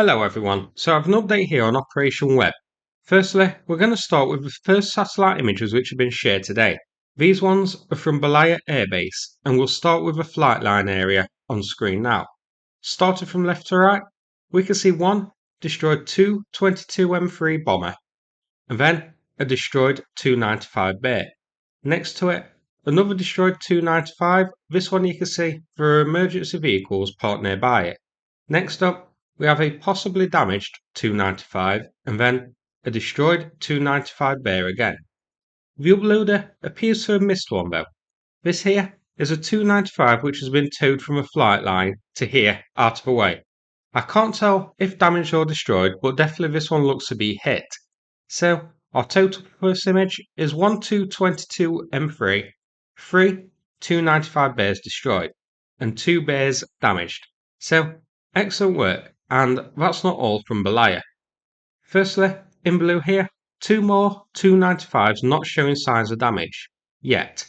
Hello everyone, so I have an update here on Operation Web. Firstly, we're going to start with the first satellite images which have been shared today. These ones are from Belaya Air Base, and we'll start with the flight line area on screen now. Starting from left to right, we can see one destroyed Tu-22M3 bomber, and then a destroyed Tu-95 Bear. Next to it, another destroyed Tu-95, this one you can see there are emergency vehicles parked nearby it. Next up, we have a possibly damaged Tu-95 and then a destroyed Tu-95 Bear again. The uploader appears to have missed one though. This here is a Tu-95 which has been towed from a flight line to here out of the way. I can't tell if damaged or destroyed, but definitely this one looks to be hit. So our total for this image is 1 Tu-22M3, 3 Tu-95 Bears destroyed, and 2 Bears damaged. So excellent work, and that's not all from Belaya. Firstly, in blue here, 2 more Tu-95s not showing signs of damage yet.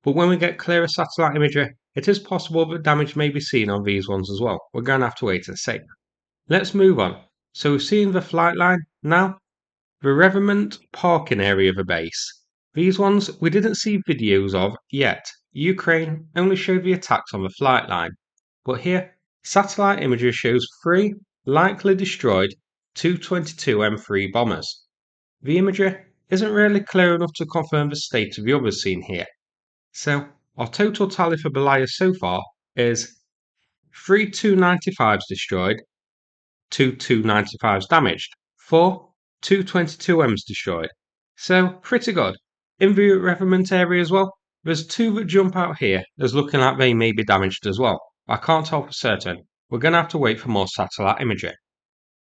But when we get clearer satellite imagery, it is possible that damage may be seen on these ones as well. We're going to have to wait and see. Let's move on. So we've seen the flight line. Now, the reverment parking area of a base. These ones we didn't see videos of yet. Ukraine only showed the attacks on the flight line. But here, satellite imagery shows 3 likely destroyed Tu-22M3 bombers. The imagery isn't really clear enough to confirm the state of the others seen here. So, our total tally for Belaya so far is 3 Tu-95s destroyed, 2 Tu-95s damaged, 4 Tu-22Ms destroyed. So, pretty good. In the reverment area as well, there's 2 that jump out here as looking like they may be damaged as well. I can't tell for certain. We're going to have to wait for more satellite imagery.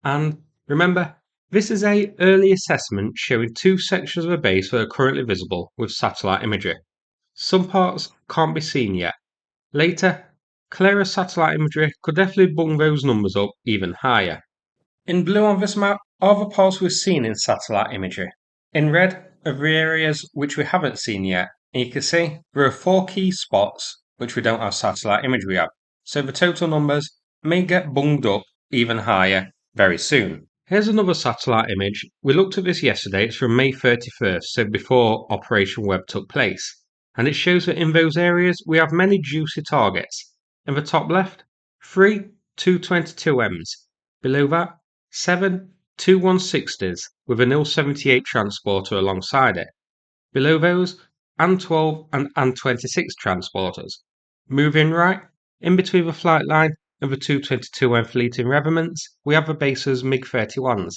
And remember, this is a early assessment showing 2 sections of the base that are currently visible with satellite imagery. Some parts can't be seen yet. Later, clearer satellite imagery could definitely bung those numbers up even higher. In blue on this map are the parts we've seen in satellite imagery. In red are the areas which we haven't seen yet, and you can see there are 4 key spots which we don't have satellite imagery of, so the total numbers may get bunged up even higher very soon. Here's another satellite image. We looked at this yesterday. It's from May 31st, so before Operation Web took place. And it shows that in those areas we have many juicy targets. In the top left, 3 Tu-22Ms. Below that, 7 Tu-160s with an Il-78 transporter alongside it. Below those, An-12 and An-26 transporters. Moving right, in between the flight line and the Tu-22M fleet in reverments, we have the base's MiG-31s.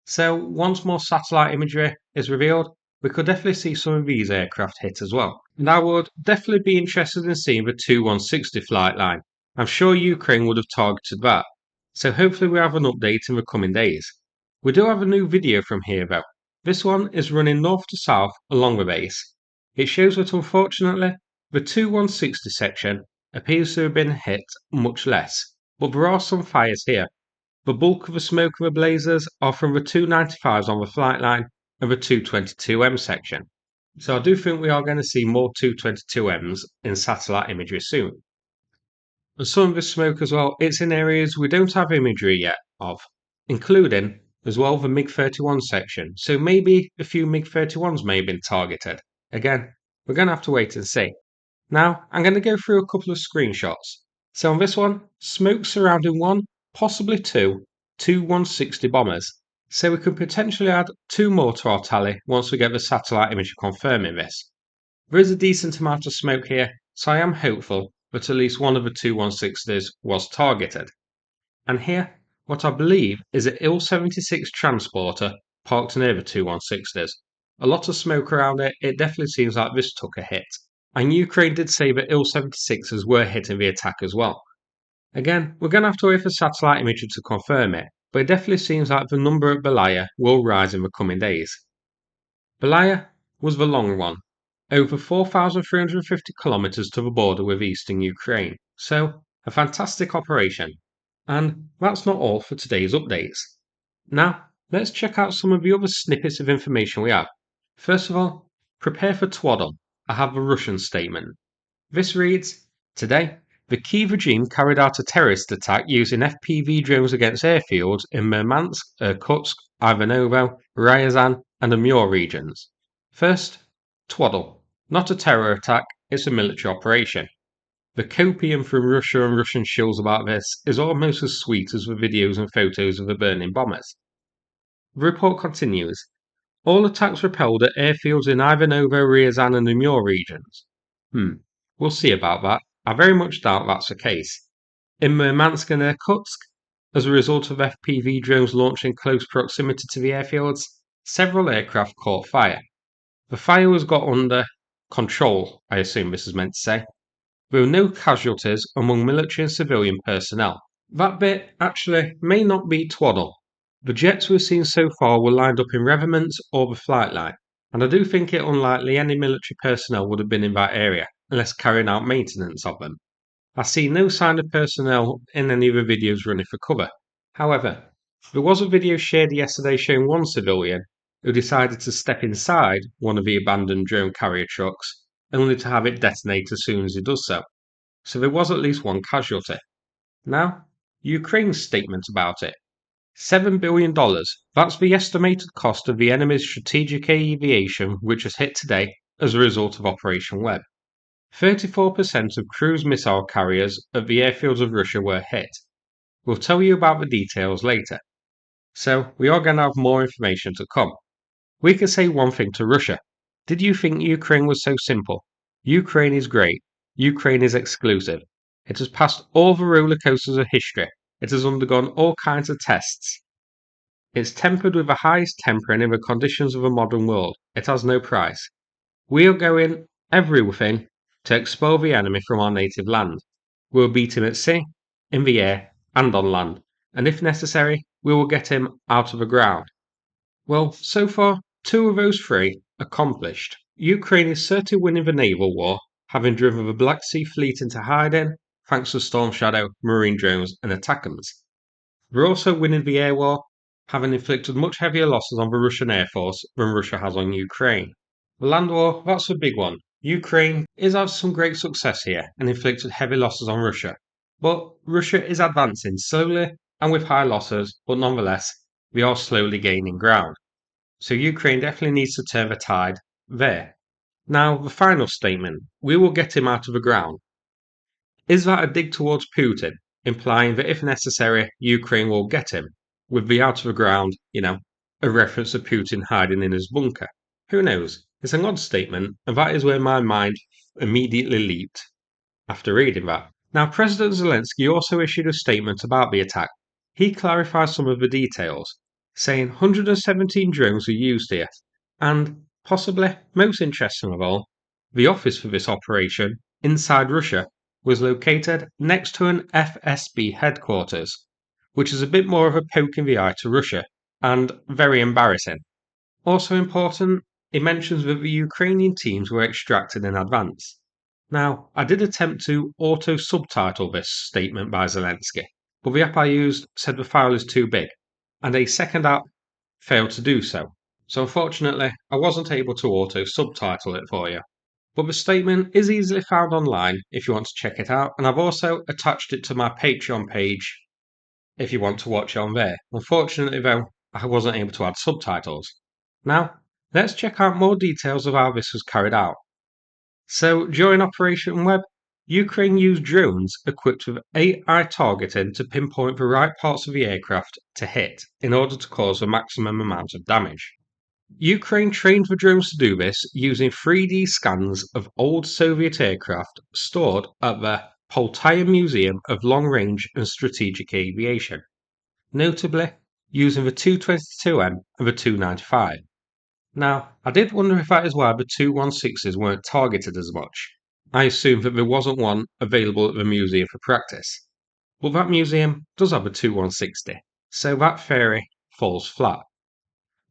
So once more satellite imagery is revealed, we could definitely see some of these aircraft hit as well. And I would definitely be interested in seeing the Tu-160 flight line. I'm sure Ukraine would have targeted that. So hopefully we have an update in the coming days. We do have a new video from here though. This one is running north to south along the base. It shows that unfortunately the Tu-160 section appears to have been hit much less, but there are some fires here. The bulk of the smoke and the blazes are from the Tu-95s on the flight line and the Tu-22M section. So I do think we are going to see more Tu-22Ms in satellite imagery soon. And some of the smoke as well, it's in areas we don't have imagery yet of, including as well the MiG-31 section, so maybe a few MiG-31s may have been targeted. Again, we're going to have to wait and see. Now, I'm going to go through a couple of screenshots. So on this one, smoke surrounding 1, possibly 2 Tu-160 bombers. So we could potentially add 2 more to our tally once we get the satellite image confirming this. There is a decent amount of smoke here, so I am hopeful that at least one of the Tu-160s was targeted. And here, what I believe is an Il-76 transporter parked near the Tu-160s. A lot of smoke around it, it definitely seems like this took a hit. And Ukraine did say that Il-76s were hit in the attack as well. Again, we're going to have to wait for satellite imagery to confirm it, but it definitely seems like the number at Belaya will rise in the coming days. Belaya was the long one, over 4,350 kilometers to the border with eastern Ukraine, so a fantastic operation. And that's not all for today's updates. Now, let's check out some of the other snippets of information we have. First of all, prepare for twaddle. I have the Russian statement. This reads, today, The Kyiv regime carried out a terrorist attack using FPV drones against airfields in Murmansk, Irkutsk, Ivanovo, Ryazan, and Amur regions. First, twaddle. Not a terror attack, it's a military operation. The copium from Russia and Russian shills about this is almost as sweet as the videos and photos of the burning bombers. The report continues. All attacks repelled at airfields in Ivanovo, Ryazan, and Amur regions. We'll see about that. I very much doubt that's the case. In Murmansk and Irkutsk, as a result of FPV drones launched in close proximity to the airfields, several aircraft caught fire. The fire was got under control, I assume this is meant to say. There were no casualties among military and civilian personnel. That bit actually may not be twaddle. The jets we've seen so far were lined up in reverments or the flight line, and I do think it unlikely any military personnel would have been in that area, unless carrying out maintenance of them. I see no sign of personnel in any of the videos running for cover. However, there was a video shared yesterday showing one civilian who decided to step inside one of the abandoned drone carrier trucks, only to have it detonate as soon as he does so. So there was at least one casualty. Now, Ukraine's statement about it. $7 billion. That's the estimated cost of the enemy's strategic aviation which was hit today as a result of Operation Web. 34% of cruise missile carriers at the airfields of Russia were hit. We'll tell you about the details later. So, we are going to have more information to come. We could say one thing to Russia. Did you think Ukraine was so simple? Ukraine is great. Ukraine is exclusive. It has passed all the roller coasters of history. It has undergone all kinds of tests. It's tempered with the highest tempering in the conditions of a modern world. It has no price. We are going everything to expel the enemy from our native land. We'll beat him at sea, in the air, and on land, and if necessary, we will get him out of the ground. Well, so far, 2 of those 3 accomplished. Ukraine is certainly winning the naval war, having driven the Black Sea Fleet into hiding, thanks to Storm Shadow, marine drones, and attackers. They're also winning the air war, having inflicted much heavier losses on the Russian Air Force than Russia has on Ukraine. The land war, that's a big one. Ukraine is having some great success here and inflicted heavy losses on Russia. But Russia is advancing slowly and with high losses, but nonetheless, they are slowly gaining ground. So Ukraine definitely needs to turn the tide there. Now, the final statement. We will get him out of the ground. Is that a dig towards Putin, implying that if necessary, Ukraine will get him, with the out of the ground, a reference to Putin hiding in his bunker? Who knows? It's an odd statement, and that is where my mind immediately leaped after reading that. Now, President Zelensky also issued a statement about the attack. He clarified some of the details, saying 117 drones were used here, and, possibly most interesting of all, the office for this operation, inside Russia, was located next to an FSB headquarters, which is a bit more of a poke in the eye to Russia, and very embarrassing. Also important, it mentions that the Ukrainian teams were extracted in advance. Now, I did attempt to auto-subtitle this statement by Zelensky, but the app I used said the file is too big, and a second app failed to do so. So unfortunately, I wasn't able to auto-subtitle it for you. But the statement is easily found online if you want to check it out, and I've also attached it to my Patreon page if you want to watch it on there. Unfortunately, though, I wasn't able to add subtitles. Now, let's check out more details of how this was carried out. So, during Operation Web, Ukraine used drones equipped with AI targeting to pinpoint the right parts of the aircraft to hit in order to cause the maximum amount of damage. Ukraine trained the drones to do this using 3D scans of old Soviet aircraft stored at the Poltaya Museum of Long Range and Strategic Aviation, notably using the Tu-22M and the Tu-95. Now, I did wonder if that is why the Tu-16s weren't targeted as much. I assumed that there wasn't one available at the museum for practice. But that museum does have a Tu-160, so that theory falls flat.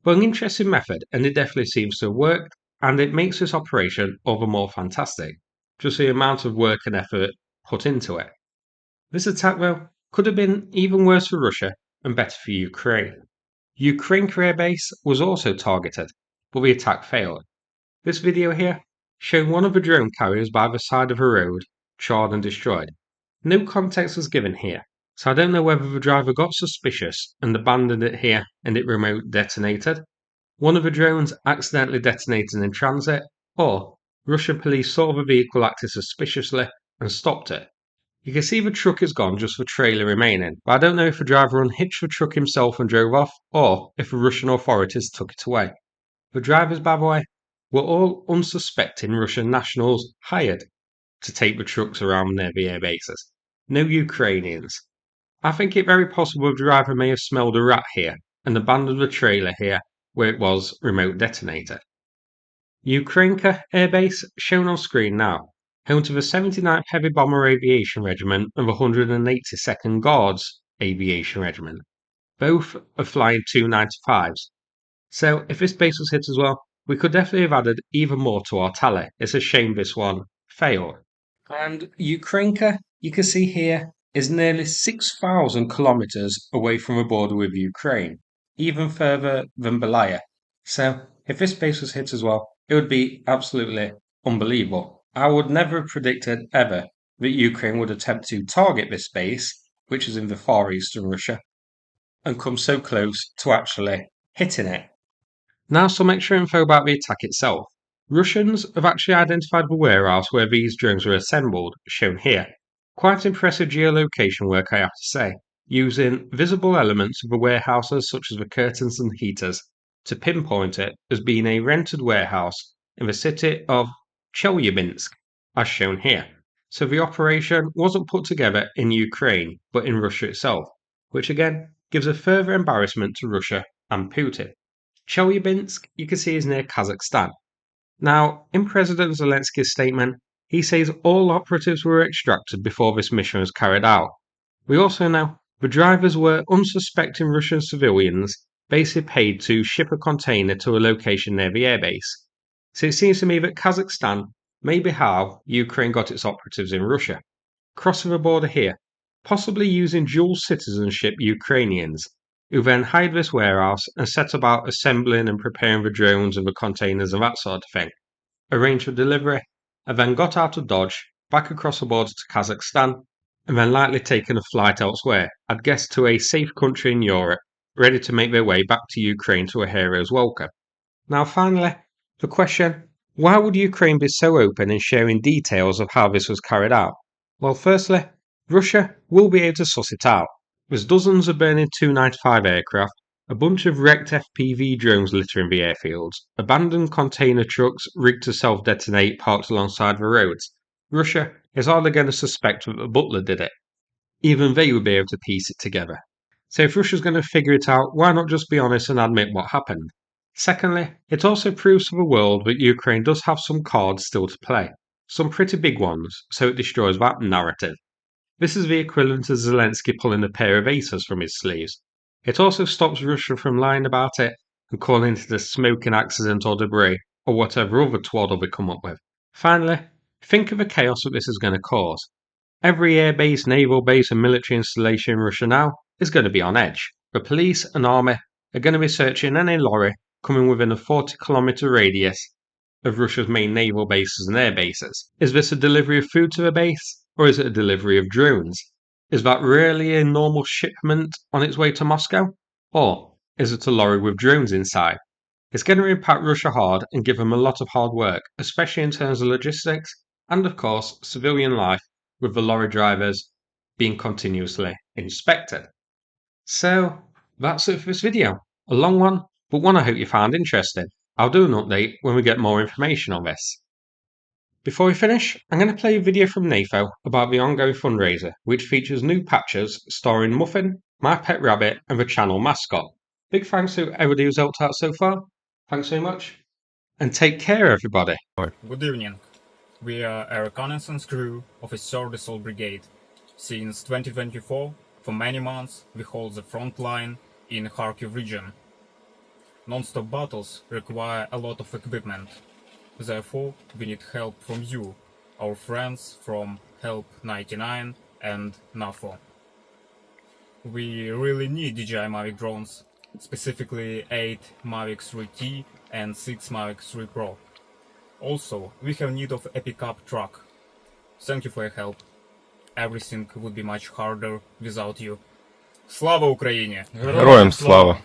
But an interesting method, and it definitely seems to have worked, and it makes this operation all the more fantastic, just the amount of work and effort put into it. This attack, though, could have been even worse for Russia and better for Ukraine. Ukrainka Air Base was also targeted, but the attack failed. This video here, showing one of the drone carriers by the side of a road, charred and destroyed. No context was given here, so I don't know whether the driver got suspicious and abandoned it here and it remote detonated, one of the drones accidentally detonated in transit, or Russian police saw the vehicle acting suspiciously and stopped it. You can see the truck is gone, just the trailer remaining, but I don't know if the driver unhitched the truck himself and drove off, or if the Russian authorities took it away. The drivers, by the way, were all unsuspecting Russian nationals hired to take the trucks around near the air bases. No Ukrainians. I think it very possible the driver may have smelled a rat here and abandoned the trailer here where it was remote detonated. Ukrainka Air Base shown on screen now, home to the 79th Heavy Bomber Aviation Regiment and the 182nd Guards Aviation Regiment. Both are flying 295s. So if this base was hit as well, we could definitely have added even more to our tally. It's a shame this one failed. And Ukrainka, you can see here, is nearly 6,000 kilometers away from the border with Ukraine, even further than Belaya. So if this base was hit as well, it would be absolutely unbelievable. I would never have predicted ever that Ukraine would attempt to target this base, which is in the far eastern Russia, and come so close to actually hitting it. Now some extra info about the attack itself. Russians have actually identified the warehouse where these drones were assembled, shown here. Quite impressive geolocation work, I have to say, using visible elements of the warehouses such as the curtains and heaters to pinpoint it as being a rented warehouse in the city of Chelyabinsk, as shown here. So the operation wasn't put together in Ukraine, but in Russia itself, which again gives a further embarrassment to Russia and Putin. Chelyabinsk, you can see, is near Kazakhstan. Now, in President Zelensky's statement, he says all operatives were extracted before this mission was carried out. We also know the drivers were unsuspecting Russian civilians, basically paid to ship a container to a location near the airbase. So it seems to me that Kazakhstan may be how Ukraine got its operatives in Russia, crossing the border here, possibly using dual citizenship Ukrainians, who then hired this warehouse and set about assembling and preparing the drones and the containers and that sort of thing, arranged for delivery, and then got out of Dodge, back across the border to Kazakhstan, and then likely taken a flight elsewhere, I'd guess to a safe country in Europe, ready to make their way back to Ukraine to a hero's welcome. Now finally, the question, why would Ukraine be so open in sharing details of how this was carried out? Well, firstly, Russia will be able to suss it out. There's dozens of burning 295 aircraft, a bunch of wrecked FPV drones littering the airfields, abandoned container trucks rigged to self-detonate parked alongside the roads. Russia is hardly going to suspect that the butler did it. Even they would be able to piece it together. So if Russia's going to figure it out, why not just be honest and admit what happened? Secondly, it also proves to the world that Ukraine does have some cards still to play. Some pretty big ones, so it destroys that narrative. This is the equivalent of Zelensky pulling a pair of aces from his sleeves. It also stops Russia from lying about it and calling it a smoking accident or debris, or whatever other twaddle they come up with. Finally, think of the chaos that this is going to cause. Every air base, naval base, and military installation in Russia now is going to be on edge. The police and army are going to be searching any lorry coming within a 40-kilometre radius of Russia's main naval bases and air bases. Is this a delivery of food to the base, or is it a delivery of drones? Is that really a normal shipment on its way to Moscow, or is it a lorry with drones inside? It's going to impact Russia hard and give them a lot of hard work, especially in terms of logistics and, of course, civilian life, with the lorry drivers being continuously inspected. So, that's it for this video. A long one, but one I hope you found interesting. I'll do an update when we get more information on this. Before we finish, I'm going to play a video from NAFO about the ongoing fundraiser, which features new patches starring Muffin, my pet rabbit, and the channel mascot. Big thanks to everybody who's helped out so far. Thanks so much, and take care, everybody. Good evening. We are a reconnaissance crew of a 3rd Assault Brigade. Since 2024, for many months, we hold the front line in Kharkiv region. Non-stop battles require a lot of equipment. Therefore, we need help from you, our friends from Help 99 and NAFO. We really need DJI Mavic drones, specifically 8 Mavic 3T and 6 Mavic 3 Pro. Also, we have need of a pickup truck. Thank you for your help. everything would be much harder without you. Слава Україні! Героям слава!